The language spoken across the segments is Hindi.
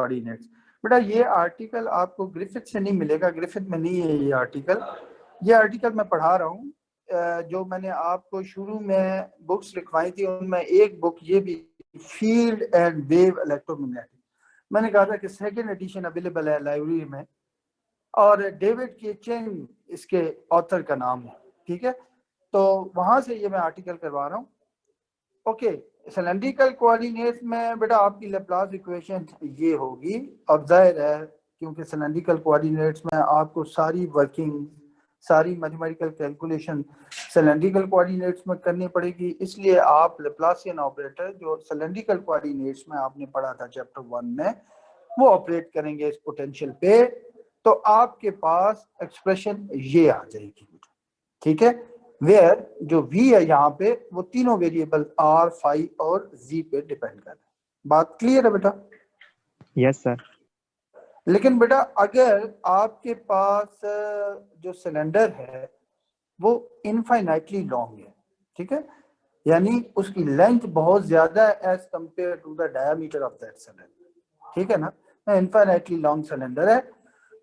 कोऑर्डिनेट्स। बेटा ये आर्टिकल आपको ग्रिफिथ से नहीं मिलेगा, ग्रिफिथ में नहीं है ये आर्टिकल। ये आर्टिकल मैं पढ़ा रहा हूँ, जो मैंने आपको शुरू में बुक्स लिखवाई थी उनमें एक बुक ये भी, फील्ड एंड वेव इलेक्ट्रोमैग्नेटिक। मैंने कहा था कि सेकेंड एडिशन अवेलेबल है लाइब्रेरी में, और डेविड के चेंग इसके ऑथर का नाम है, ठीक है। तो वहां से ये मैं आर्टिकल करवा रहा हूँ। ओके, सिलेंड्रिकल कोऑर्डिनेट्स में बेटा आपकी लैप्लास इक्वेशन ये होगी। अब जाहिर है क्योंकि सिलेंड्रिकल कोऑर्डिनेट्स में आपको सारी वर्किंग, सारी मैथमेटिकल कैलकुलेशन सिलेंड्रिकल कोऑर्डिनेट्स में करनी पड़ेगी, इसलिए आप लैप्लासियन ऑपरेटर जो सिलेंड्रिकल कोऑर्डिनेट्स में आपने पढ़ा था चैप्टर 1 में, वो ऑपरेट करेंगे इस पोटेंशियल पे, तो आपके पास एक्सप्रेशन ये आ जाएगी, ठीक है। वेयर जो v है यहाँ पे वो तीनों वेरिएबल r, फाई और z पे डिपेंड कर रहे हैं। बात क्लियर है बेटा? Yes sir. लेकिन बेटा अगर आपके पास जो सिलेंडर है वो इनफाइनाइटली लॉन्ग है, ठीक है, यानी उसकी लेंथ बहुत ज्यादा है as compare to the diameter of that cylinder, ठीक है ना, इनफाइनाइटली लॉन्ग सिलेंडर है,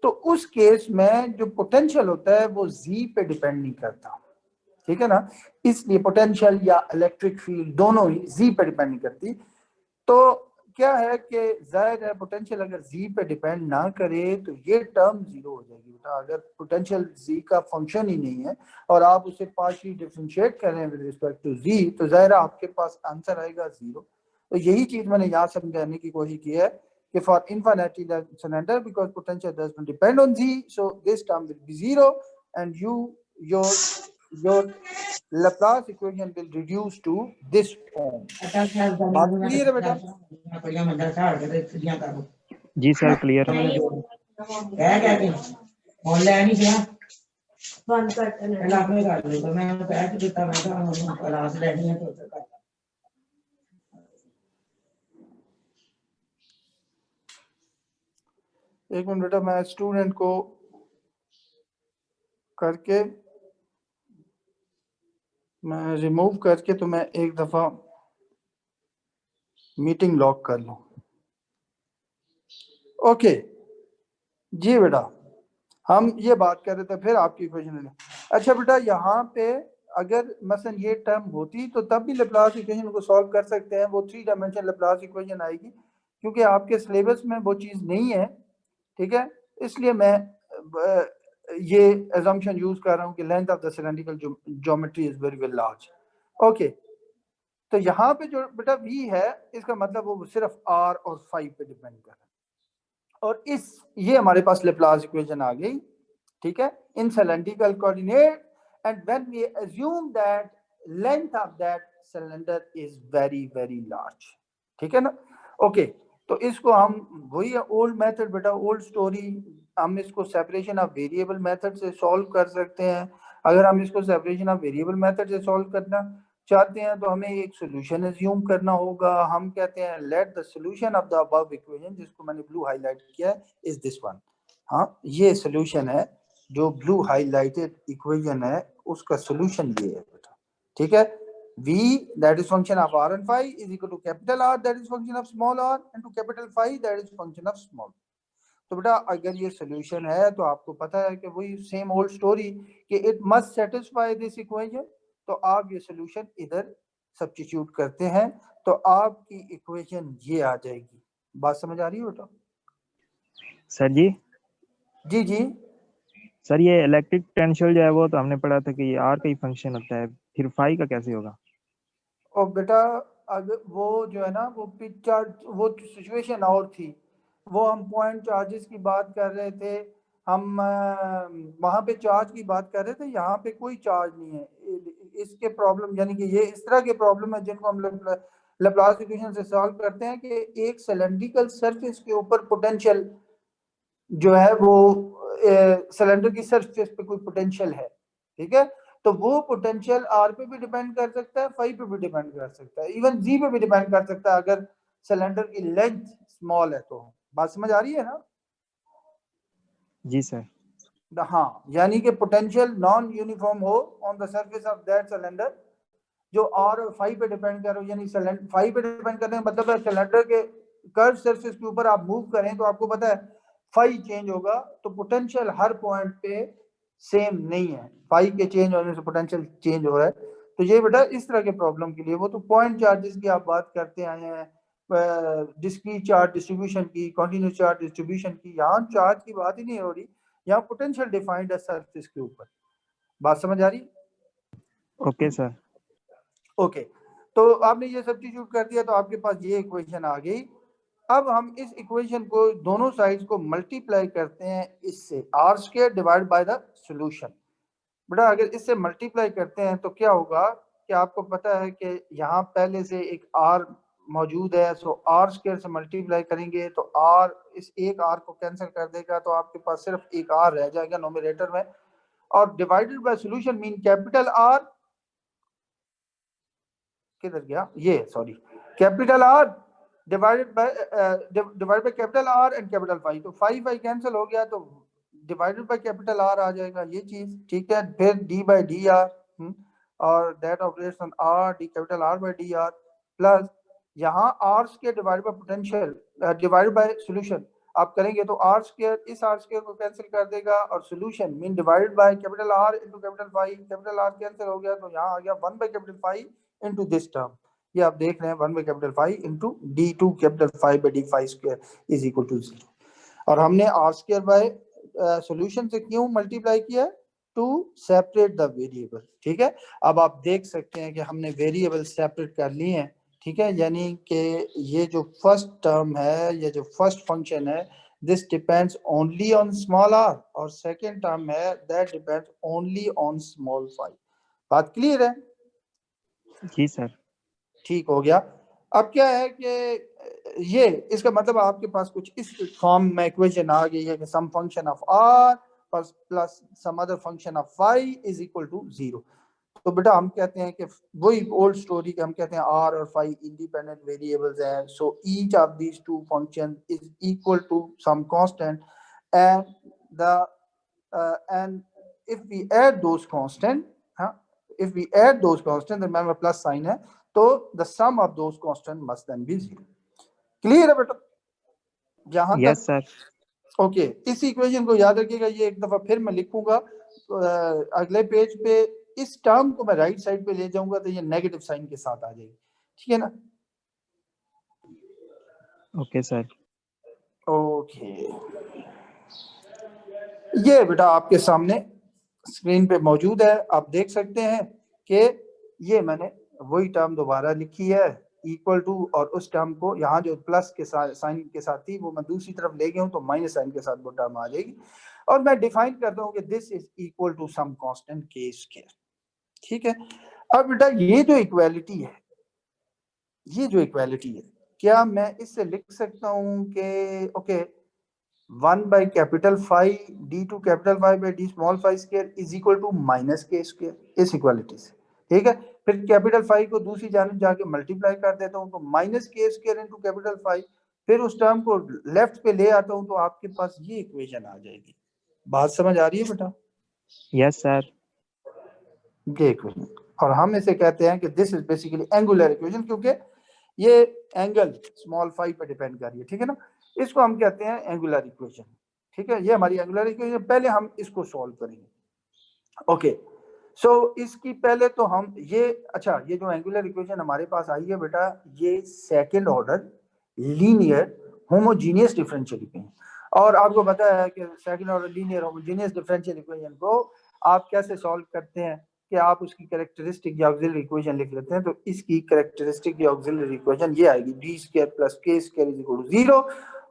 तो उस केस में जो पोटेंशियल होता है वो z पे डिपेंड नहीं करता, ठीक है ना। इसलिए पोटेंशियल या इलेक्ट्रिक फील्ड दोनों ही z पे डिपेंड नहीं करती। तो क्या है कि जाहिर है पोटेंशियल अगर z पे डिपेंड ना करे तो ये टर्म जीरो हो जाएगी बेटा। अगर पोटेंशियल z का फंक्शन ही नहीं है और आप उसे पार्शियली डिफरेंशिएट कर रहे हैं विद रिस्पेक्ट टू z, तो जाहिर है आपके पास आंसर आएगा जीरो। तो यही चीज मैंने यहाँ समझाने की कोशिश की है कि for infinity cylinder because potential does not depend on z, so this term will be zero and your Laplace equation will reduce to this form. बात क्लियर है बेटा? जी सर क्लियर है। ऑनलाइन ही क्या बंद करते हैं आपने कर लो, तो मैं पैक देता, मैं क्लास लेनी है तो कर। एक मिनट बेटा, मैं स्टूडेंट को करके मैं रिमूव करके तो मैं एक दफा मीटिंग लॉक कर लूं। ओके जी बेटा, हम ये बात कर रहे थे, फिर आपकी इक्वेशन। अच्छा बेटा, यहाँ पे अगर मसलन ये टर्म होती तो तब भी लैप्लास इक्वेशन को सॉल्व कर सकते हैं, वो 3 डायमेंशन लैप्लास इक्वेशन आएगी, क्योंकि आपके सिलेबस में वो चीज़ नहीं है, ठीक है। इसलिए मैं ये assumption यूज कर रहा हूँ कि length of the cylindrical geometry is very very large. Okay, तो यहाँ पे जो बेटा v है इसका मतलब वो सिर्फ r और फाई पे डिपेंड कर रहा है, और ये हमारे पास लैप्लास इक्वेशन आ गई, ठीक है, in cylindrical coordinate, and when we assume that length of that cylinder is very very large, ठीक है ना। ओके, तो इसको हम वही ओल्ड मेथड बेटा, ओल्ड स्टोरी, हम इसको सेपरेशन ऑफ वेरिएबल मेथड से सॉल्व कर सकते हैं। अगर हम इसको सेपरेशन ऑफ वेरिएबल मेथड से सॉल्व करना चाहते हैं तो हमें एक सोल्यूशन अज्यूम करना होगा। हम कहते हैं let the solution of the above equation, जिसको मैंने ब्लू हाईलाइट किया है, इज दिस वन। हाँ, ये सोल्यूशन है, जो ब्लू हाईलाइटेड इक्वेशन है उसका सोल्यूशन ये है बेटा, ठीक है। v that is function of r and phi is equal to capital R that is function of small r and to capital phi that is function of small। तो बेटा अगर ये सोल्यूशन है तो आपको पता है कि वही सेम ओल्ड स्टोरी कि it must satisfy this equation, तो आप ये सोल्यूशन इधर सब्स्टिट्यूट करते हैं तो आपकी इक्वेशन ये आ जाएगी। बात समझ आ रही है बेटा? सर जी जी सर, ये इलेक्ट्रिक पोटेंशियल जो है वो तो हमने पढ़ा था कि ये आर का ही फंक्शन होता है, फिर फाई का कैसे होगा? और बेटा अगर वो जो है ना वो पिच चार्ज, वो सिचुएशन और थी, वो हम पॉइंट चार्जेस की बात कर रहे थे, हम वहाँ पे चार्ज की बात कर रहे थे, यहाँ पे कोई चार्ज नहीं है। इसके प्रॉब्लम यानी कि ये इस तरह के प्रॉब्लम है जिनको हम लैप्लास इक्वेशन से सॉल्व करते हैं कि एक सिलेंड्रिकल सरफेस के ऊपर पोटेंशियल जो है वो सिलेंडर की सरफेस पे कोई पोटेंशियल है, ठीक है, तो वो पोटेंशियल आर पे भी डिपेंड कर सकता है, फाई पे भी डिपेंड कर सकता है, इवन जी पे भी डिपेंड कर सकता है अगर सिलेंडर की लेंथ स्मॉल है तो। बात समझ आ रही है ना? जी सर। हाँ, यानी कि पोटेंशियल नॉन यूनिफॉर्म हो on the surface of that cylinder, जो आर और फाई पे डिपेंड कर रहा हो, यानी फाई पे डिपेंड करने का मतलब है सिलेंडर के कर्व सरफेस के ऊपर आप मूव करें तो आपको पता है फाई चेंज होगा, तो पोटेंशियल हर पॉइंट पे सेम नहीं है, फाई के चेंज होने से पोटेंशियल चेंज हो रहा है। तो ये बेटा इस तरह के प्रॉब्लम के लिए, वो तो पॉइंट चार्जेस की आप बात करते आए हैं, डिस्क्रीट चार्ज डिस्ट्रीब्यूशन की, कॉन्टिन्यूस चार्ज डिस्ट्रीब्यूशन की, यहाँ चार्ज की बात ही नहीं हो रही, यहाँ पोटेंशियल डिफाइंड है सरफेस के ऊपर। बात समझ आ रही? Okay sir. ओके, तो आपने ये सब्स्टिट्यूट कर दिया तो आपके पास ये इक्वेशन आ गई। अब हम इस इक्वेशन को दोनों साइड्स को मल्टीप्लाई करते हैं इससे, R square divide by the solution. बेटा अगर इससे मल्टीप्लाई करते हैं तो क्या होगा कि आपको पता है कि यहाँ पहले से एक आर मौजूद है, सो आर स्क्वायर से मल्टीप्लाई करेंगे तो आर, इस एक आर को कैंसिल कर देगा तो आपके पास सिर्फ एक आर रह जाएगा नोमिनेटर में, और divided by solution mean capital R, किधर गया ये, sorry, capital R divided by capital R and capital phi, तो फाई फाई कैंसिल हो गया तो डिवाइडेड बाय कैपिटल आर आ जाएगा ये चीज, ठीक है। फिर डी बाय डी आर, और that operates on r d capital R by D r, plus यहाँ r square divided by potential divided by solution आप करेंगे तो आर स्क्वायर इस आर स्क्वायर को कैंसिल कर देगा, और solution mean divided by capital R into capital phi, capital R cancel हो गया तो यहाँ आ गया 1 by capital phi into this term, ये आप देख रहे हैं 1 by capital phi into d2 capital phi by d phi square is equal to 0। और हमने आर स्क्वायर बाय सॉल्यूशन से क्यों मल्टीप्लाई किया? टू सेपरेट द वेरिएबल, ठीक है। अब आप देख सकते हैं कि हमने वेरिएबल सेपरेट कर लिए हैं, ठीक है, यानी कि ये जो फर्स्ट टर्म है, ये जो फर्स्ट फंक्शन है, this depends only on small r, और सेकंड टर्म है that depends only on small phi. बात क्लियर है? जी सर। ठीक हो गया। अब क्या है कि ये इसका मतलब आपके पास कुछ इस फॉर्म में इक्वेशन आ गई है कि some function of r plus some other function of phi is equal to 0। तो बेटा हम कहते हैं कि वही ओल्ड स्टोरी के, हम कहते हैं आर और फाई इंडिपेंडेंट वेरिएबल्स हैं, so each of these two function is equal to some constant and the and if we add those constant, if we add those constants, remember plus sign है, तो the sum of those constants must then be 0। Clear है बेटा यहाँ तक? Yes sir. ओके, इस इक्वेशन को याद रखिएगा, ये एक दफा फिर मैं लिखूंगा अगले पेज पे, इस टर्म को मैं राइट साइड पे ले जाऊंगा तो ये नेगेटिव साइन के साथ आ जाएगी, ठीक है ना? Okay sir. ओके, ये बेटा आपके सामने स्क्रीन पे मौजूद है, आप देख सकते हैं कि ये मैंने वही टर्म दोबारा लिखी है इक्वल टू, और उस टर्म को यहाँ जो प्लस के साथ साइन के साथ थी वो मैं दूसरी तरफ ले गया हूँ तो माइनस साइन के साथ वो टर्म आ जाएगी, और मैं डिफाइन करता हूँ कि this is equal to some constant k square, ठीक है। अब बेटा ये जो इक्वालिटी है, ये जो इक्वालिटी है, क्या मैं इससे लिख सकता हूँ कि okay 1 by capital phi d2 capital phi by d small phi square is equal to minus k square, इस इक्वालिटी से, ठीक है। फिर कैपिटल फाई को दूसरी जानिब जाके मल्टीप्लाई कर देता हूँ तो minus k square into capital phi, फिर उस टर्म को लेफ्ट पे ले आता हूँ तो आपके पास ये इक्वेशन आ जाएगी। बात समझ आ रही है बेटा? Yes sir. ये इक्वेशन, और हम इसे कहते हैं कि this is basically angular equation, क्योंकि ये एंगल स्मॉल फाई पे डिपेंड कर रही है, ठीक है ना। इसको हम कहते हैं एंगुलर इक्वेशन, ठीक है। ये हमारी एंगुलर इक्वेशन, पहले हम इसको सॉल्व करेंगे। ओके, सो इसकी पहले तो हम ये, अच्छा ये जो एंगुलर इक्वेशन हमारे पास आई है बेटा, ये second order linear homogeneous differential equation, और आपको पता है कि second order linear homogeneous differential equation को आप कैसे सॉल्व करते हैं कि आप उसकी कैरेक्टरिस्टिक या ऑक्सिलरी इक्वेशन लिख लेते हैं। तो इसकी कैरेक्टरिस्टिक या ऑक्सिलरी इक्वेशन ये आएगी डी स्क्वायर प्लस के स्क्वायर इज इक्वल टू 0,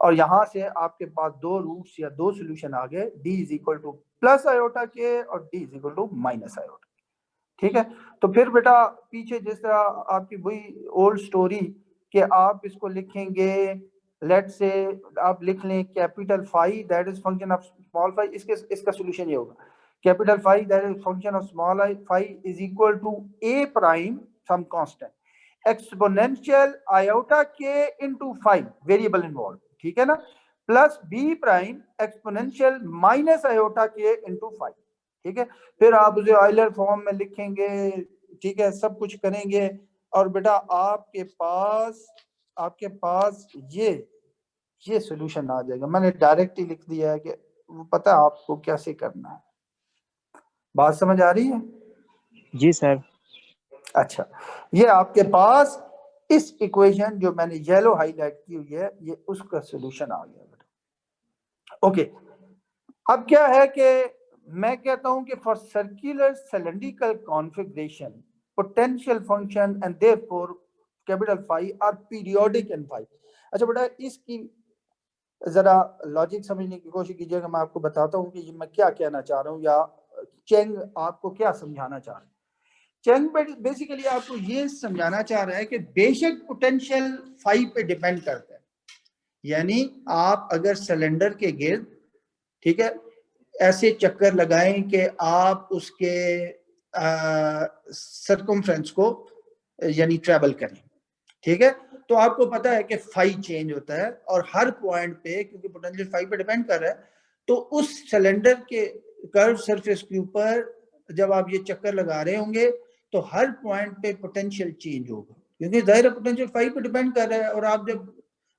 और यहाँ से आपके पास दो रूट्स या दो सॉल्यूशन आ गए, D is equal to plus iota k और D is equal to minus iota, ठीक है। तो फिर बेटा पीछे जिस तरह आपकी वही ओल्ड स्टोरी कि आप इसको लिखेंगे, लेट से आप लिख लें capital phi that is function of small phi, इसका सॉल्यूशन ये होगा capital phi that is function of small phi is equal to A prime some constant exponential iota k into phi variable involve, ठीक है ना, plus B prime exponential minus iota k into phi, ठीक है। फिर आप उसे ऑयलर फॉर्म में लिखेंगे, ठीक है, सब कुछ करेंगे, और बेटा आपके पास ये ये सोल्यूशन आ जाएगा। मैंने डायरेक्ट ही लिख दिया है कि वो पता है आपको कैसे करना है। बात समझ आ रही है? जी सर। अच्छा, ये आपके पास इस इक्वेशन जो मैंने येलो हाईलाइट की हुई है, ये उसका सोल्यूशन आ गया बेटा। ओके, अब क्या है कि मैं कहता हूं कि for circular cylindrical configuration potential function and therefore capital phi are periodic in phi. अच्छा बेटा, इसकी जरा लॉजिक समझने की कोशिश कीजिएगा। मैं आपको बताता हूँ कि मैं क्या कहना चाह रहा हूँ, या चेंग आपको क्या समझाना चाह रहा है। चेंग बेसिकली आपको ये समझाना चाह रहा है कि बेशक पोटेंशियल फाई पे डिपेंड करता है, यानी आप अगर सिलेंडर के गिर्द, ठीक है, ऐसे चक्कर लगाएं कि आप उसके सर्कमफ्रेंस को यानी ट्रेवल करें, ठीक है, तो आपको पता है कि फाई चेंज होता है और हर पॉइंट पे, क्योंकि पोटेंशियल फाई पे डिपेंड कर रहा है, तो उस सिलेंडर के कर्व सरफेस के ऊपर जब आप ये चक्कर लगा रहे होंगे तो हर पॉइंट पे पोटेंशियल चेंज होगा, क्योंकि जाहिर है पोटेंशियल फाई पे डिपेंड कर रहा है, और आप जब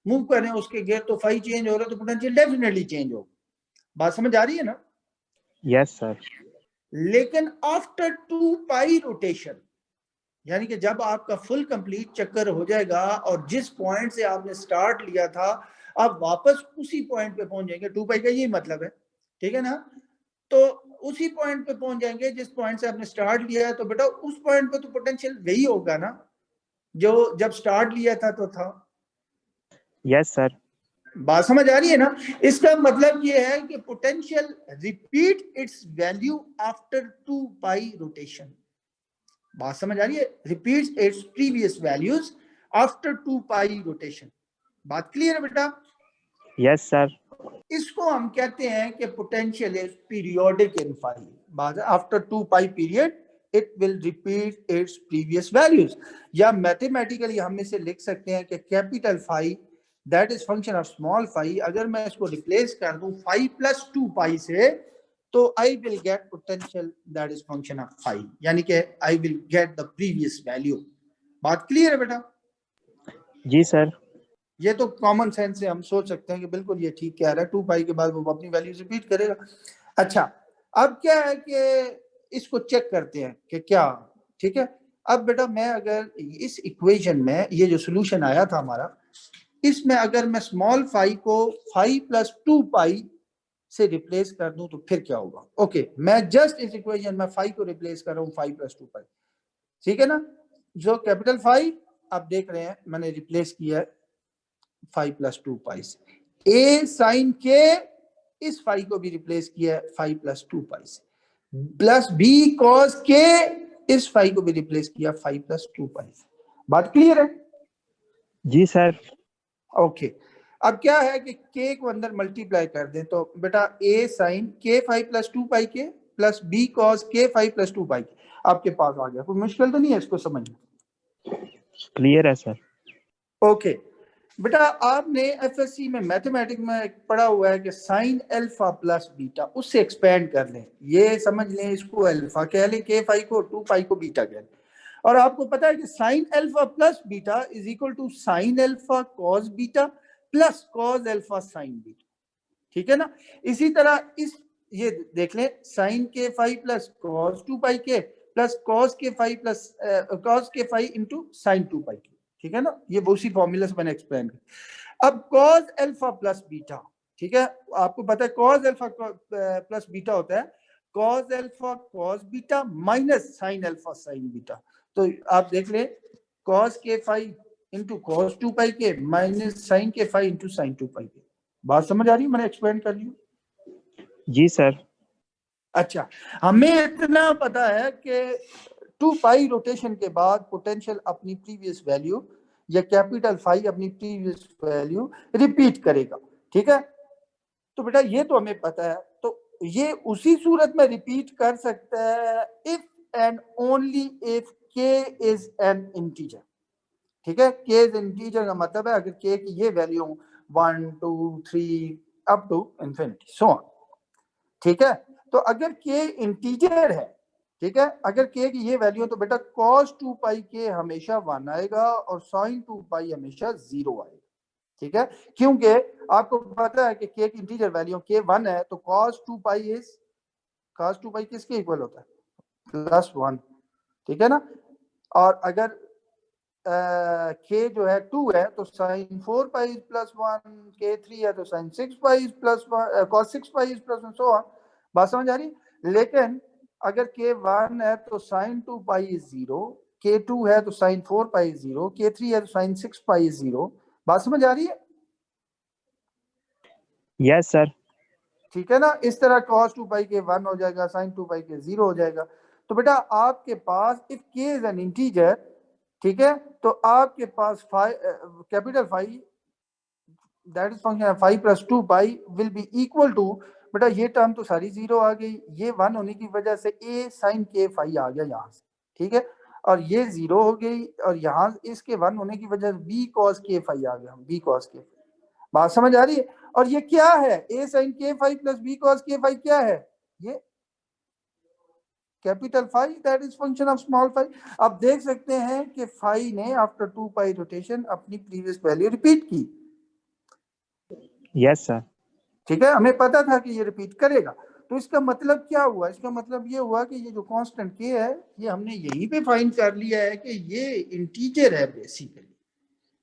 मूव कर रहे हैं उसके गियर तो फाई चेंज हो रहा है, तो पोटेंशियल डेफिनेटली चेंज होगा। बात समझ आ रही है ना? Yes sir. लेकिन आफ्टर 2 पाई रोटेशन, यानी कि जब आपका फुल कंप्लीट चक्कर हो जाएगा और जिस पॉइंट से आपने स्टार्ट लिया था आप वापस उसी पॉइंट पे पहुंच जाएंगे। 2 पाई का यही मतलब है, ठीक है ना? तो उसी पॉइंट पे पहुंच जाएंगे जिस पॉइंट से आपने स्टार्ट लिया है, तो बेटा उस पॉइंट पे तो पोटेंशियल वही होगा ना जो जब स्टार्ट लिया था तो था। Yes sir. बात समझ आ रही है ना? इसका मतलब ये है कि potential repeat its value after 2 pi rotation. बात समझ आ रही है? Repeats its previous values after 2 pi rotation. बात क्लियर है बेटा? Yes sir. इसको हम कहते हैं कि potential is periodic in phi. बात है, after 2 pi period it will repeat its previous values, या मैथमेटिकली हम इसे लिख सकते हैं कि capital phi that is function of small phi, अगर मैं इसको रिप्लेस कर दूं फाई प्लस 2 पाई से, तो I will get potential that is function of phi, यानी कि I will get the previous value. बात क्लियर है बेटा? जी सर। ये तो कॉमन सेंस से हम सोच सकते हैं कि बिल्कुल ये ठीक कह रहा है, 2 पाई के बाद वो अपनी वैल्यूज रिपीट करेगा। अच्छा, अब क्या है कि इसको चेक करते हैं कि क्या, ठीक है। अब बेटा मैं अगर इस इक्वेशन में ये जो सोल्यूशन आया था हमारा, इसमें अगर मैं स्मॉल फाई को 5 प्लस 2 पाई से रिप्लेस कर दूं तो फिर क्या होगा? ओके, मैं जस्ट इस इक्वेशन में फाई को रिप्लेस कर रहा हूं 5 प्लस 2 पाई, ठीक है ना? जो कैपिटल फाई आप देख रहे हैं मैंने रिप्लेस किया है 5 प्लस 2 पाई से। ए साइन के इस फाई को भी रिप्लेस किया है 5 प्लस 2 पाई से, प्लस बी कॉस के इस फाई को भी रिप्लेस किया 5 प्लस 2 पाई से। बात क्लियर है? जी सर। ओके, अब क्या है कि के को अंदर मल्टीप्लाई कर दें तो बेटा ए साइन के 5 प्लस 2 पाई के प्लस बी कॉस के 5 प्लस 2 पाई के आपके पास आ गया। कोई मुश्किल तो नहीं है इसको समझना? क्लियर है सर। ओके बेटा, आपने एफएससी में मैथमेटिक्स में पढ़ा हुआ है कि साइन अल्फा प्लस बीटा, उससे एक्सपेंड कर लें, ये समझ लें इसको अल्फा कह लें, के फाई को 2 पाई को बीटा कह लें, और आपको पता है कि sine alpha plus beta is equal to sine alpha cos beta plus cos alpha sine beta, ठीक है ना? इसी तरह इस ये देख लें, साइन के फाई प्लस कॉस 2 पाई के प्लस कॉस के फाई प्लस कॉस के फाई इंटू साइन 2 पाई के, ठीक है ना? ये उसी फॉर्मूला से मैंने एक्सप्लेन किया। अब कॉस अल्फा प्लस बीटा, ठीक है, आपको पता है कॉस अल्फा प्लस बीटा होता है cos alpha cos beta minus sine alpha sine beta. तो आप देख लें कॉस के फाई इंटू कॉस 2 पाई के माइनस साइन के फाई इंटू साइन 2 पाई के। बात समझ आ रही है? मैंने एक्सप्लेन कर ली। जी सर। अच्छा, हमें इतना पता है कि 2 पाई रोटेशन के बाद पोटेंशियल अपनी प्रीवियस वैल्यू या कैपिटल फाई अपनी प्रीवियस वैल्यू रिपीट करेगा, ठीक है? तो बेटा ये तो हमें पता है, तो ये उसी सूरत में रिपीट कर सकता है इफ एंड ओनली इफ के इज एन इंटीजर, ठीक है? के इज इंटीजर का मतलब है अगर के की ये value 1 2 3 up to infinity so on, ठीक है? तो अगर के इंटीजर है, ठीक है, अगर के की ये वैल्यू तो बेटा cos 2 पाई के हमेशा 1 आएगा और sin 2 पाई हमेशा 0 आएगा। ठीक है, क्योंकि आपको पता है कि k की इंटीजर वैल्यू k 1 है, तो cos 2 पाई किसके इक्वल होता है? +1, ठीक है ना। और अगर k जो है 2 है तो sin 4 पाई +1, k 3 है तो sin 6 pi +1, cos 6 pi +1, so on. बात समझ आ रही? लेकिन अगर k 1 है तो sin 2 पाई इज 0, k 2 है तो sin 4 पाई 0, k 3 है तो sin 6 पाई 0। बात समझ आ रही है? Yes sir. ठीक है ना। इस तरह cos 2 पाई के 1 हो जाएगा, sin 2 पाई के 0 हो जाएगा। तो बेटा आपके पास if k is an integer, ठीक है, तो आपके पास capital phi that is function 5 + 2 pi will be equal to, बेटा ये टर्म तो सारी 0 आ गई, ये 1 होने की वजह से a sin k फाई आ गया यहाँ से, ठीक है, और ये 0 हो गई, और यहाँ इसके 1 होने की वजह से b cos k फाई आ गया, b cos k। बात समझ आ रही है? और ये क्या है? a sin k phi plus b cos k phi क्या है? ये capital phi that is function of small phi. आप देख सकते हैं कि फाई ने आफ्टर 2 पाई रोटेशन अपनी प्रीवियस वैल्यू रिपीट की। Yes sir. ठीक है, हमें पता था कि ये रिपीट करेगा। तो इसका मतलब क्या हुआ? इसका मतलब ये हुआ कि ये जो कांस्टेंट k है, ये हमने यहीं पे फाइंड कर लिया है कि ये इंटीजर है बेसिकली,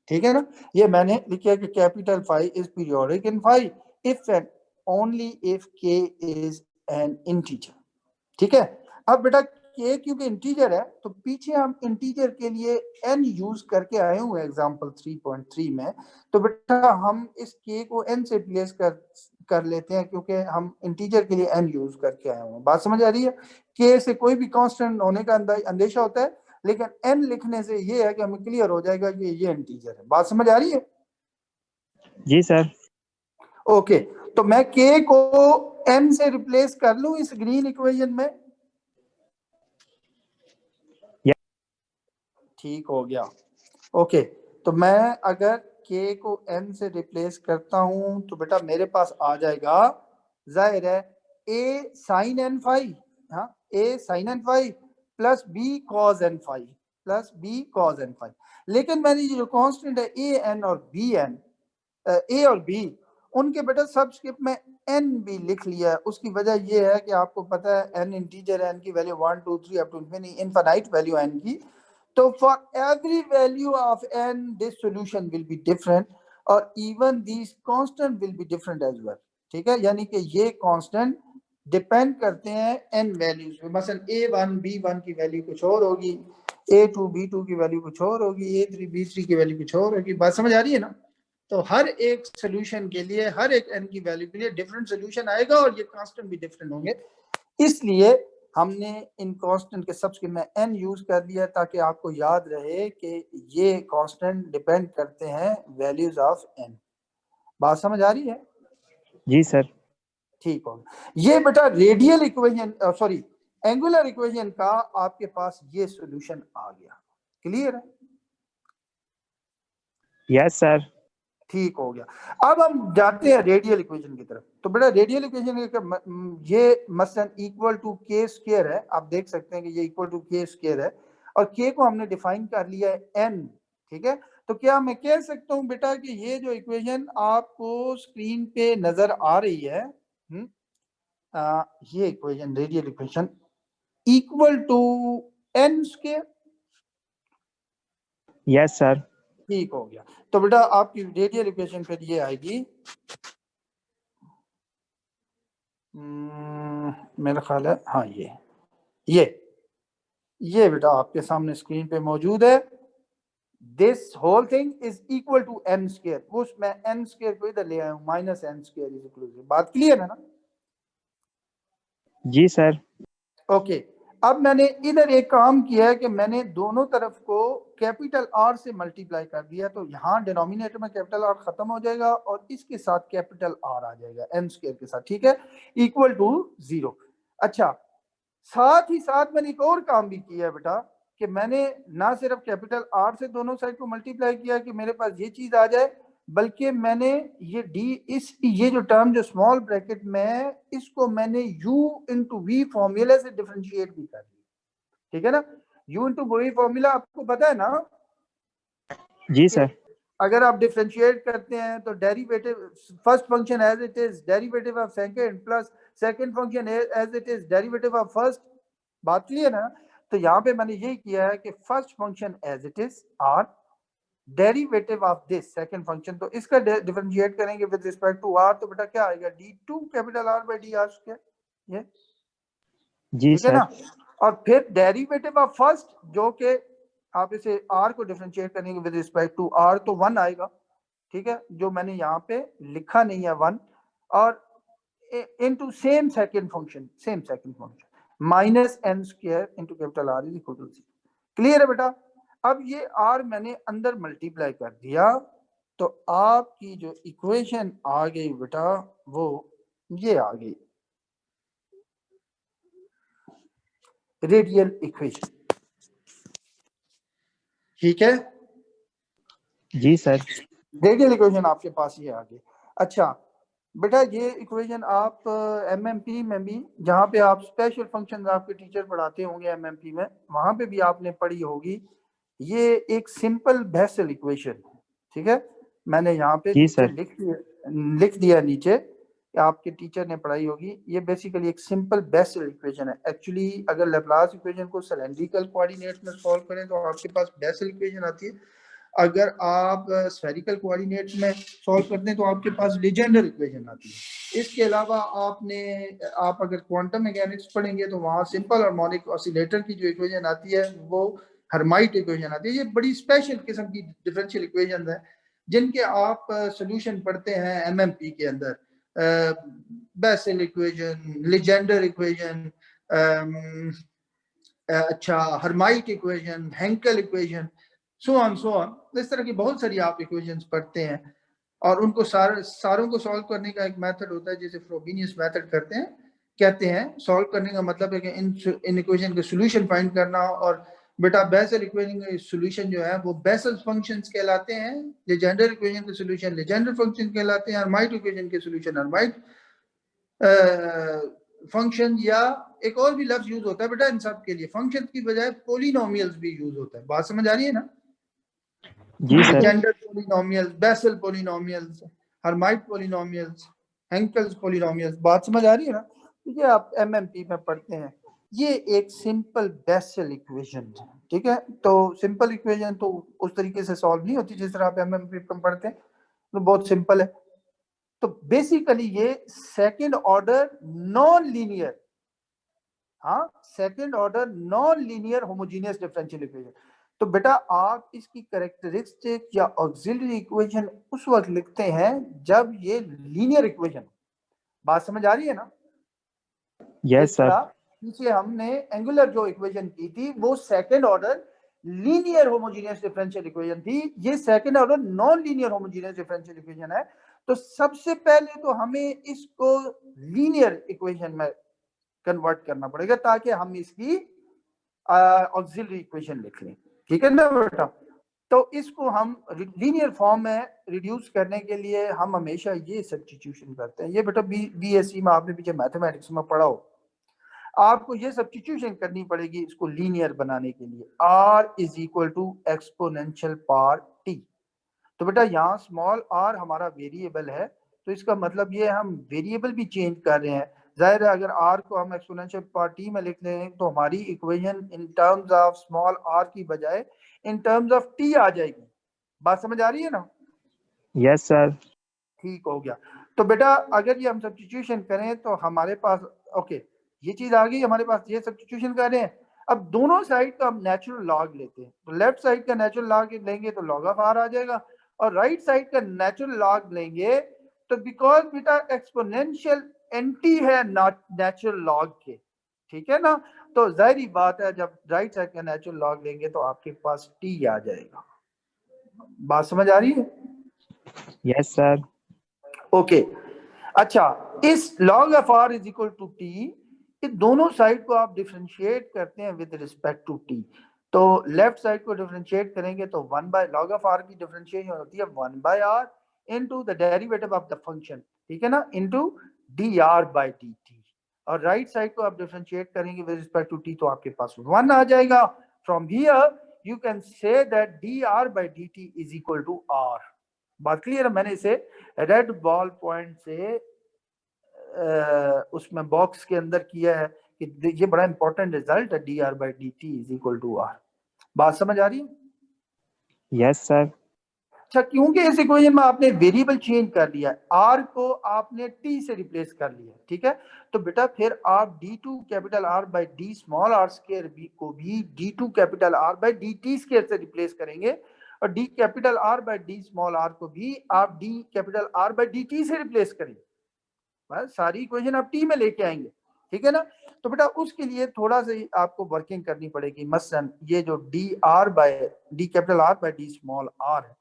ठीक है ना। ये मैंने लिखा कि capital phi is periodic in phi if and only if k is an integer, ठीक है। अब बेटा k क्योंकि इंटीजर है, तो पीछे हम इंटीजर के लिए n यूज करके आए हुए हैं एग्जांपल 3.3 में। तो बेटा हम इस k को n से रिप्लेस कर लेते हैं, क्योंकि हम इंटीजर के लिए n यूज करके आए हुए हैं। बात समझ आ रही है? k से कोई भी कांस्टेंट होने का अंदेशा होता है, लेकिन n लिखने से ये है कि हमें क्लियर हो जाएगा कि ये इंटीजर है। बात समझ आ रही है? जी सर। ओके, तो मैं k को n से रिप्लेस कर लूं इस ग्रीन इक्वेशन में। ठीक हो गया। ओके, तो मैं अगर k को n से रिप्लेस करता हूं तो बेटा मेरे पास आ जाएगा, जाहिर है, a sin n फाई, हाँ, a sin n phi plus b cos n phi plus b cos n phi. लेकिन मैंने ये जो कांस्टेंट है a n और b n, a और b, उनके बेटा सबस्क्रिप्ट में n भी लिख लिया है। उसकी वजह ये है कि आपको पता है n इंटीजर है, n की value 1 2 3 up to infinite value n की। तो for every value of n this solution will be different, और even this constant will be different as well, ठीक है। यानी कि ये कांस्टेंट डिपेंड करते हैं n वैल्यूज पे। मसलन a1 b1 की वैल्यू कुछ और होगी, a2 b2 की वैल्यू कुछ और होगी, a3 b3 की वैल्यू कुछ और होगी। बात समझ आ रही है ना? तो हर एक सोल्यूशन के लिए, हर एक n की वैल्यू के लिए डिफरेंट सोल्यूशन आएगा, और ये कांस्टेंट भी डिफरेंट होंगे। इसलिए हमने इन कांस्टेंट के सबस्क्रिप्ट में n यूज कर दिया, ताकि आपको याद रहे कि ये कांस्टेंट डिपेंड करते हैं वैल्यूज ऑफ n। बात समझ आ रही है? जी सर। ठीक हो, ये बेटा radial equation, sorry angular equation का आपके पास ये सॉल्यूशन आ गया। क्लियर है? Yes sir. ठीक हो गया। अब हम जाते हैं रेडियल इक्वेशन की तरफ। तो बेटा रेडियल इक्वेशन ये मसलन इक्वल टू k स्क्वायर है, आप देख सकते हैं कि ये इक्वल टू k स्क्वायर है, और k को हमने डिफाइन कर लिया है n, ठीक है। तो क्या मैं कह सकता हूं बेटा कि ये जो इक्वेशन आपको स्क्रीन पे नजर आ रही है, ये equation radial equation equal to n square? Yes sir. ठीक हो गया। तो बेटा आपकी रेडियल इक्वेशन फिर ये आएगी, मेरा ख्याल है, हाँ ये बेटा आपके सामने स्क्रीन पे मौजूद है। This whole thing is equal to n square. उसमें n स्क्वायर को इधर ले आया हूं, minus n square is equal to. बात क्लियर है ना? जी सर। ओके, अब मैंने इधर एक काम किया है कि मैंने दोनों तरफ को कैपिटल R से मल्टीप्लाई कर दिया, तो यहाँ डिनोमिनेटर में कैपिटल R खत्म हो जाएगा, और इसके साथ कैपिटल R आ जाएगा n स्क्वायर के साथ, ठीक है, इक्वल टू 0। अच्छा, साथ ही साथ मैंने एक और काम भी किया है बेटा, कि मैंने ना सिर्फ कैपिटल R से दोनों साइड को मल्टीप्लाई किया कि मेरे पास ये चीज आ जाए, बल्कि मैंने ये जो टर्म जो स्मॉल ब्रैकेट में है, इसको मैंने u इंटू वी फॉर्मूला से डिफरेंशिएट भी कर दिया, ठीक है ना। u इंटू वी फॉर्मूला आपको पता है ना? जी सर। अगर आप डिफरेंशिएट करते हैं तो derivative first function as it is derivative of second plus second function as it is derivative of first, बात क्लियर है ना? तो यहाँ पे मैंने यही किया है कि first function as it is R derivative of this second function, तो इसका डिफरेंशिएट करेंगे विद रिस्पेक्ट टू आर, तो बेटा क्या आएगा d2 capital R by D R square, ये जी ठीक है ना? सर। और फिर डेरिवेटिव ऑफ फर्स्ट जो कि आप इसे r को डिफरेंशिएट करेंगे विद रिस्पेक्ट टू r, तो 1 आएगा, ठीक है, जो मैंने यहाँ पे लिखा नहीं है 1, और into same second function minus n square into capital R is equal to 0। Clear है बेटा? अब ये r मैंने अंदर मल्टीप्लाई कर दिया, तो आपकी जो इक्वेशन आ गई बेटा वो ये आ गई, रेडियल इक्वेशन, ठीक है? जी सर। रेडियल इक्वेशन आपके पास ये आ गई। अच्छा बेटा, ये इक्वेशन आप एमएमपी में भी, जहाँ पे आप स्पेशल फंक्शंस आपके टीचर पढ़ाते होंगे एमएमपी में, वहां पे भी आपने पढ़ी होगी। ये एक सिंपल बेसल इक्वेशन है, ठीक है? मैंने यहाँ पे जी नीचे सर। लिख दिया नीचे, आपके टीचर ने पढ़ाई होगी। ये बेसिकली एक सिंपल बेसल इक्वेशन है। एक्चुअली अगर लैप्लास इक्वेशन को सिलेंड्रिकल कोऑर्डिनेट में सॉल्व करें तो आपके पास बेसल इक्वेशन आती है। अगर आप स्फेरिकल कोऑर्डिनेट में सॉल्व करते हैं तो आपके पास लीजेंडर इक्वेशन आती है। इसके अलावा आप अगर क्वांटम मैकेनिक्स पढ़ेंगे तो वहाँ सिंपल हार्मोनिक ऑसिलेटर की जो इक्वेशन आती है वो हर्माइट इक्वेशन आती है। ये बड़ी स्पेशल किस्म की डिफरेंशियल इक्वेशन है जिनके आप सोल्यूशन पढ़ते हैं एमएमपी के अंदर। बेसल इक्वेशन, लीजेंडर इक्वेशन, अच्छा Hermite equation, Hankel equation, so on, इस तरह की बहुत सारी आप इक्वेशंस पढ़ते हैं, और उनको सारों को सॉल्व करने का एक मेथड होता है जिसे फ्रोबेनियस मेथड कहते हैं। सॉल्व करने का मतलब है कि इन इक्वेशन के सॉल्यूशन फाइंड करना। और बेटा बेसल इक्वेशन के सॉल्यूशन जो है वो बेसल फंक्शंस कहलाते हैं, लीजेंडर इक्वेशन के सॉल्यूशन लीजेंडर फंक्शन कहलाते हैं, हर्माइट इक्वेशन के सॉल्यूशन हर्माइट फंक्शन, या एक और भी लफ्ज यूज होता है बेटा इन सब के लिए, फंक्शन की बजाय पोलिनोमियल्स भी यूज होता है। बात समझ आ रही है ना? जी sir. Legendre polynomials, Bessel polynomials, Hermite polynomials, Hankel's polynomials, बात समझ आ रही है ना? ये आप एमएमपी में पढ़ते हैं। ये एक सिंपल बेसल इक्वेशन है, ठीक है? तो सिंपल इक्वेशन तो उस तरीके से सॉल्व नहीं होती जिस तरह आप एमएमपी में पढ़ते हैं, तो बहुत सिंपल है। तो बेसिकली ये second order non linear, second order non linear homogeneous differential equation. तो बेटा आप इसकी कैरेक्टरिस्टिक या ऑक्सिलरी इक्वेशन उस वक्त लिखते हैं जब ये लीनियर इक्वेशन। बात समझ आ रही है ना? Yes sir. पीछे हमने एंगुलर जो इक्वेशन की थी वो second order linear homogeneous differential equation थी, ये second order non linear homogeneous differential equation है। तो सबसे पहले तो हमें इसको लीनियर इक्वेशन में कन्वर्ट करना पड़ेगा ताकि हम इसकी ऑक्सिलरी इक्वेशन लिख लें, ठीक है ना बेटा? तो इसको हम लीनियर फॉर्म में रिड्यूस करने के लिए हम हमेशा ये सब्स्टिट्यूशन करते हैं। ये बेटा बीएससी में आपने पीछे मैथमेटिक्स में पढ़ा हो, आपको ये सब्स्टिट्यूशन करनी पड़ेगी इसको लीनियर बनाने के लिए। r is equal to exponential power t। तो बेटा यहाँ स्मॉल r हमारा वेरिएबल है, तो इसका मतलब ये हम वेरिएबल भी चेंज कर रहे हैं। जाहिर है अगर r को हम एक्सपोनेंशियल पावर t में लिख लें तो हमारी equation in terms of small r की बजाय इन टर्म्स ऑफ t आ जाएगी। बात समझ आ रही है ना? Yes sir. ठीक हो गया। तो बेटा अगर ये हम सब्स्टिट्यूशन करें तो हमारे पास ओके ये चीज आ गई हमारे पास, ये सब्स्टिट्यूशन कर रहे हैं। अब दोनों साइड का हम नेचुरल लॉग लेते हैं, तो लेफ्ट साइड का नेचुरल लॉग लेंगे तो लॉग ऑफ r आ जाएगा, और राइट साइड का नेचुरल लॉग लेंगे तो बिकॉज बेटा एक्सपोनेंशियल एंटी है नेचुरल लॉग के, ठीक है ना? तो जाहिर बात है जब राइट साइड का नेचुरल लॉग लेंगे तो आपके पास t आ जाएगा। बात समझ आ रही है? Yes sir. ओके अच्छा, इस log of r is equal to t, ये दोनों साइड को आप डिफरेंशिएट करते हैं विद रिस्पेक्ट टू t। तो लेफ्ट साइड को डिफरेंशिएट करेंगे तो 1 बाय log ऑफ r की डिफरेंशिएशन होती है 1 by r into the derivative of the function, ठीक है ना, इनटू dr बाय dt। और राइट साइड को आप डिफरेंशिएट करेंगे विद रिस्पेक्ट टू t तो आपके पास 1 आ जाएगा। From here you can say that dr by dt is equal to r। बात क्लियर है? मैंने इसे रेड बॉल पॉइंट से उसमें बॉक्स के अंदर किया है कि ये बड़ा इंपॉर्टेंट रिजल्ट है, dr/dt is equal to r। बात समझ आ रही है? Yes sir. अच्छा, क्योंकि इस इक्वेशन में आपने वेरिएबल चेंज कर लिया, r को आपने t से रिप्लेस कर लिया, ठीक है? तो बेटा फिर आप d2 capital R by d small r square b को भी d2 capital R by dt square से रिप्लेस करेंगे, और d capital R by d small r को भी आप d capital R by dt से रिप्लेस करेंगे। बस सारी इक्वेशन आप t में लेके आएंगे, ठीक है ना? तो बेटा उसके लिए थोड़ा सा आपको वर्किंग करनी पड़ेगी। मसलन ये जो d capital R by d small r है,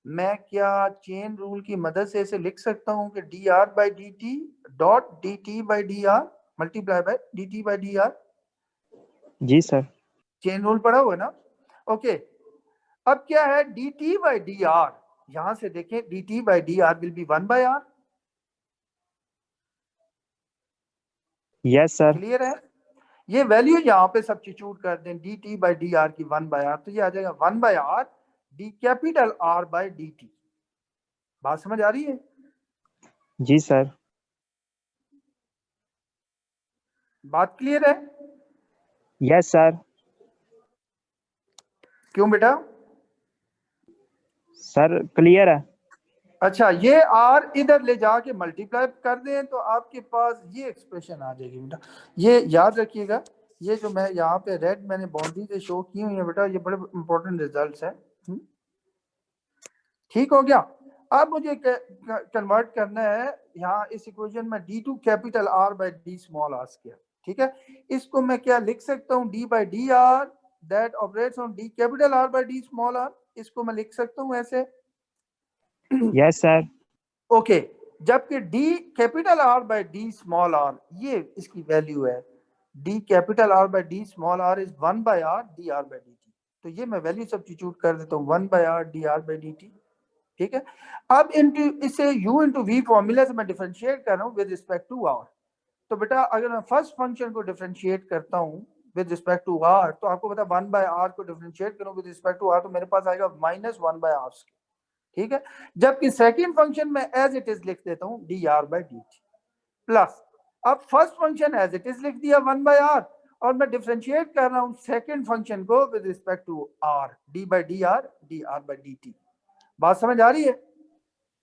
मैं क्या चेन रूल की मदद से इसे लिख सकता हूं कि dr by dt dot dt by dr multiply by dt by dr? जी सर। चेन रूल पढ़ा हुआ है ना? ओके, अब क्या है dt बाई dr, यहां से देखें dt by dr will be 1 by r। Yes sir. Clear है? ये वैल्यू यहाँ पे सब्स्टिट्यूट कर दें dt बाई dr की 1 बाई r, तो ये आ जाएगा 1 by r d capital R by dt। बात समझ आ रही है? जी सर। बात क्लियर है? Yes sir. क्यों बेटा? सर क्लियर है। अच्छा, ये r इधर ले जाके मल्टीप्लाई कर दें तो आपके पास ये एक्सप्रेशन आ जाएगी बेटा। ये याद रखिएगा, ये जो मैं यहाँ पे रेड मैंने बाउंड्री से शो की हुई है बेटा, ये बड़े इंपॉर्टेंट रिजल्ट्स हैं। ठीक हो गया? अब मुझे कन्वर्ट करना है यहाँ इस इक्वेशन में d2 capital R by d small r square, ठीक है? इसको मैं क्या लिख सकता हूँ, d by D R that operates on d capital R by d small r। इसको मैं लिख सकता हूँ ऐसे। Yes sir. ओके, जबकि d capital R by d small r, ये इसकी वैल्यू है, d capital R by d small r is 1 by r dr by dt। तो ये मैं वैल्यू सब्स्टिट्यूट कर देता हूँ 1 by r dr by dt, ठीक है? अब इनटू इसे u इंटू वी फॉर्मूला से मैं डिफरेंशिएट कर रहा हूँ विद रिस्पेक्ट टू r। तो बेटा अगर मैं फर्स्ट फंक्शन को डिफरेंशिएट करता हूँ विद रिस्पेक्ट टू r, तो आपको पता 1 बाय r को डिफरेंशिएट करूँ विद रिस्पेक्ट टू r, तो मेरे पास आएगा माइनस 1 बाय r, ठीक है? जबकि सेकंड फंक्शन में एज इट इज लिख देता हूँ dr बाई dt प्लस, अब first function as it is लिख दिया 1 बाय r, और मैं डिफरेंशिएट कर रहा हूँ सेकंड फंक्शन को with respect to r, d by dr by dt। बात समझ आ रही है?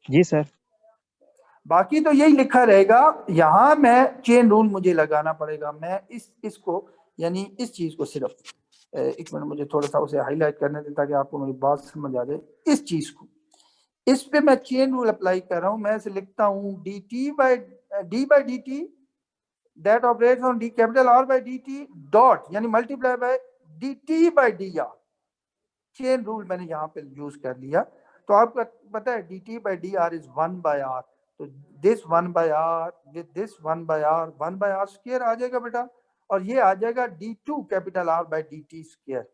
जी सर। बाकी तो यही लिखा रहेगा। यहाँ मैं चेन रूल मुझे लगाना पड़ेगा, मैं इसको यानी इस चीज को सिर्फ एक मिनट मुझे थोड़ा सा उसे हाईलाइट करने दें ताकि आपको मेरी बात समझ आ जाए। इस चीज को इस पे मैं चेन रूल अप्लाई कर रहा हूँ। मैं इसे लिखता हूँ d by dt that operates on d capital R by dt dot यानी multiply by dt by dr। Chain rule मैंने यहाँ पे यूज कर लिया, तो आपको पता है dt by dr is 1 by r, तो this 1 by r with this 1 by r 1 by r square आ जाएगा बेटा, और ये आ जाएगा d2 capital R by dt square.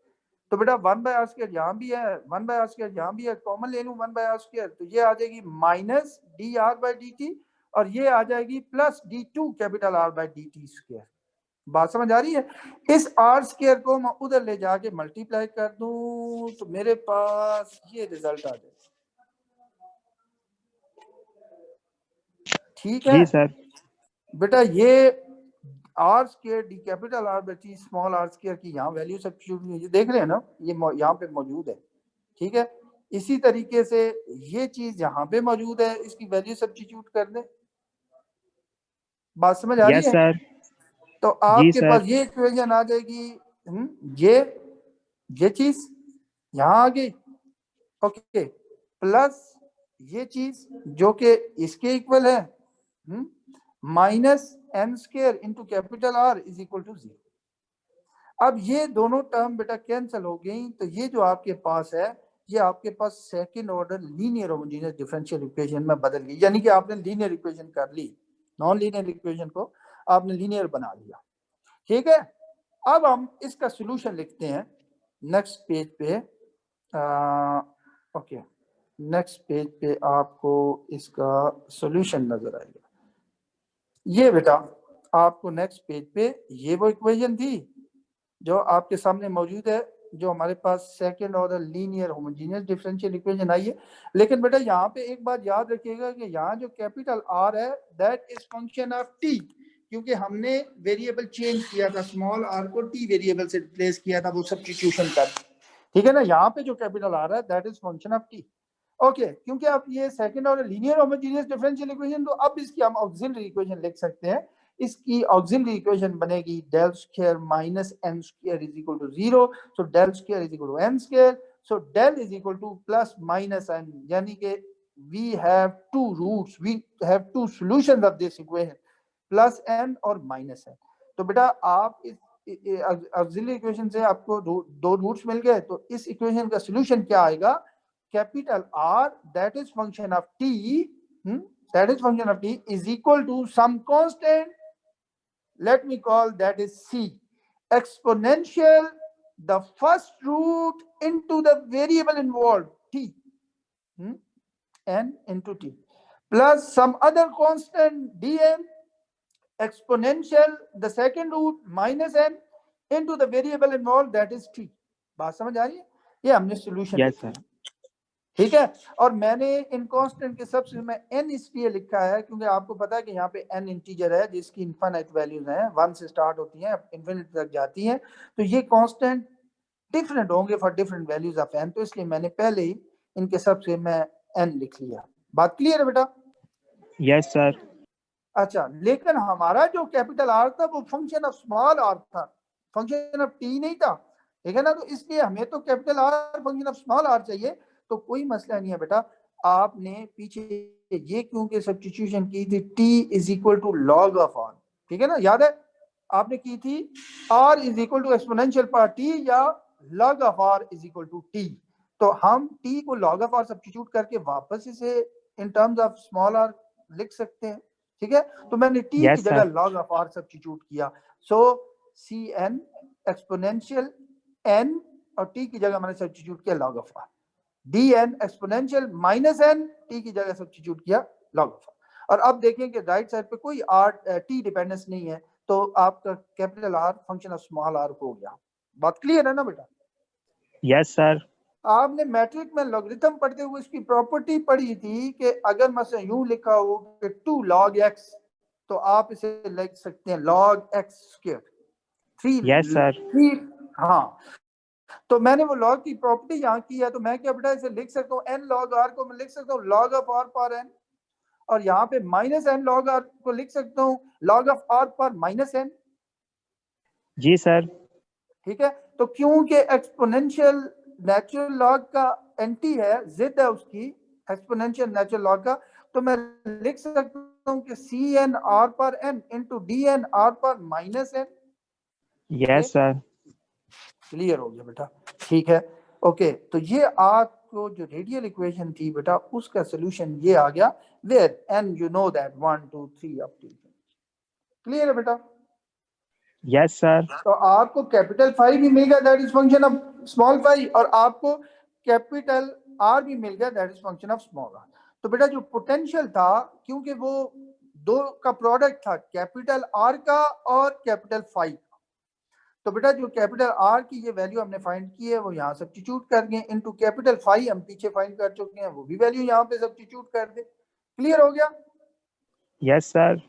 तो बेटा 1 बाई r स्क्वायर यहाँ भी है, 1 बाई r स्क्वायर यहाँ भी है, कॉमन ले लूँ 1 बाई r स्क्वायर, तो ये आ जाएगी माइनस dr बाई dt, और ये आ जाएगी plus d2 capital R by dt square. बात समझ आ रही है? इस r स्क्वायर को मैं उधर ले जाके मल्टीप्लाई कर दूं तो मेरे पास ये रिजल्ट आ जाए, ठीक है जी सर। बेटा? ये r square d capital R by small r square की यहाँ वैल्यू सब्स्टिट्यूट ये देख रहे हैं ना, ये यहाँ पे मौजूद है, ठीक है? इसी तरीके से ये चीज यहाँ पे मौजूद है, इसकी वैल्यू सब्स्टिट्यूट कर दें। बात समझ आ रही यस है? सर। तो जी आपके सर। पास ये इक्वेशन आ जाएगी, ये चीज यहाँ आ गई, ओके, प्लस ये चीज जो कि इसके इक्वल है, minus M square into capital R is equal to 0। अब ये दोनों टर्म बेटा कैंसिल हो गई, तो ये जो आपके पास है, ये आपके पास second order linear homogeneous differential equation में बदल गई, यानी कि आपने लीनियर इक्वेशन कर ली, नॉन लीनियर इक्वेशन को आपने लीनियर बना लिया, ठीक है? अब हम इसका सॉल्यूशन लिखते हैं नेक्स्ट पेज पे। ओके, नेक्स्ट पेज पे आपको इसका सॉल्यूशन नजर आएगा। ये बेटा आपको नेक्स्ट पेज पे ये वो इक्वेशन थी जो आपके सामने मौजूद है, जो हमारे पास second order linear homogeneous differential equation आई है। लेकिन बेटा यहाँ पे एक बात याद रखिएगा कि यहाँ जो कैपिटल आर है that is function of T, क्योंकि हमने वेरिएबल चेंज किया था, स्मॉल आर को टी वेरिएबल से रिप्लेस किया था वो सब्स्टिट्यूशन कर, ठीक है ना। यहाँ पे जो कैपिटल आर है that is function of T. Okay, क्योंकि अब ये second order linear homogeneous differential equation, तो अब इसकी हम ऑक्सिलरी इक्वेशन लिख सकते हैं। इसकी ऑक्सिलरी इक्वेशन बनेगी del square minus N square is equal to 0, so del square is equal to N square, so del is equal to plus minus N, यानी कि we have two roots, we have two solutions of this equation, plus N और माइनस एन। तो बेटा आप इस ऑक्सिलरी इक्वेशन से आपको दो रूट्स मिल गए, तो इस इक्वेशन का सॉल्यूशन क्या आएगा, capital R that is function of T, that is function of t is equal to some constant, let me call that is c, exponential the first root into the variable involved t, n into t, plus some other constant dn, exponential the second root minus n into the variable involved that is t। बात समझ आ रही है? ये हमने सॉल्यूशन यस सर। ठीक है। और मैंने इन कांस्टेंट के सबसे में n इसलिए लिखा है क्योंकि आपको पता है कि यहाँ पे n इंटीजर है जिसकी इनफाइनाइट वैल्यूज हैं, 1 से स्टार्ट होती हैं इनफिनिटी तक जाती हैं, तो ये कांस्टेंट डिफरेंट होंगे for different values of n, तो इसलिए मैंने पहले ही इनके सबसे में n लिख लिया। बात क्लियर है बेटा? Yes sir. अच्छा, लेकिन हमारा जो कैपिटल आर था वो फंक्शन ऑफ स्मॉल आर था, फंक्शन ऑफ टी नहीं था, ठीक है ना। तो इसलिए हमें तो capital R function of small R चाहिए, तो कोई मसला नहीं है बेटा। आपने पीछे ये क्योंकि सब्स्टिट्यूशन की थी t is equal to log of R, ठीक है ना, याद है आपने की थी r is equal to exponential power t या log of r is equal to t, तो हम t को लॉग ऑफ r सब्स्टिट्यूट करके वापस इसे in terms of small r लिख सकते हैं, ठीक है। तो मैंने t की जगह लॉग ऑफ r सब्स्टिट्यूट किया, सो cn एक्सपोनेंशियल n और t की जगह मैंने सब्स्टिट्यूट किया log of r, dn exponential minus n t की जगह सब्स्टिट्यूट किया log ऑफ r। और अब देखें कि राइट साइड पे कोई r t डिपेंडेंस नहीं है, तो आपका capital R function of small r हो गया। बात क्लियर है ना बेटा? Yes sir. आपने मैट्रिक में लॉगरिथम पढ़ते हुए इसकी प्रॉपर्टी पढ़ी थी कि अगर मतलब यूं लिखा हो कि 2 log x, तो आप इसे लिख सकते हैं log x square 3। Yes sir. हाँ, तो मैंने वो लॉग की प्रॉपर्टी यहाँ की है, तो मैं क्या बेटा इसे लिख सकता हूँ n log r को मैं लिख सकता हूँ log ऑफ r पर n, और यहाँ पे माइनस n log r को लिख सकता हूँ log ऑफ r पर माइनस n। जी सर। ठीक है, तो क्योंकि एक्सपोनेंशियल नेचुरल लॉग का एंटी है, जिद है उसकी एक्सपोनेंशियल नेचुरल लॉग का, तो मैं लिख सकता हूँ कि cn r पर n इंटू dn r पर minus n। Yes sir. Clear हो गया बेटा? ठीक है, ओके। तो ये आपको जो रेडियल इक्वेशन थी बेटा उसका सॉल्यूशन ये आ गया, where n you know that 1 2 3 up to. Clear है बेटा? Yes sir. तो आपको कैपिटल फाई भी मिल गया that is function of small phi, और आपको कैपिटल आर भी मिल गया that is function of small R. तो बेटा जो पोटेंशियल था, क्योंकि वो दो का प्रोडक्ट था कैपिटल आर का और कैपिटल फाई का, तो बेटा जो कैपिटल आर की ये वैल्यू हमने फाइंड की है वो यहाँ सब्स्टिट्यूट कर गए इनटू कैपिटल फाई हम पीछे फाइंड कर चुके हैं, वो भी वैल्यू यहाँ पे सब्स्टिट्यूट कर दे। क्लियर हो गया? Yes sir.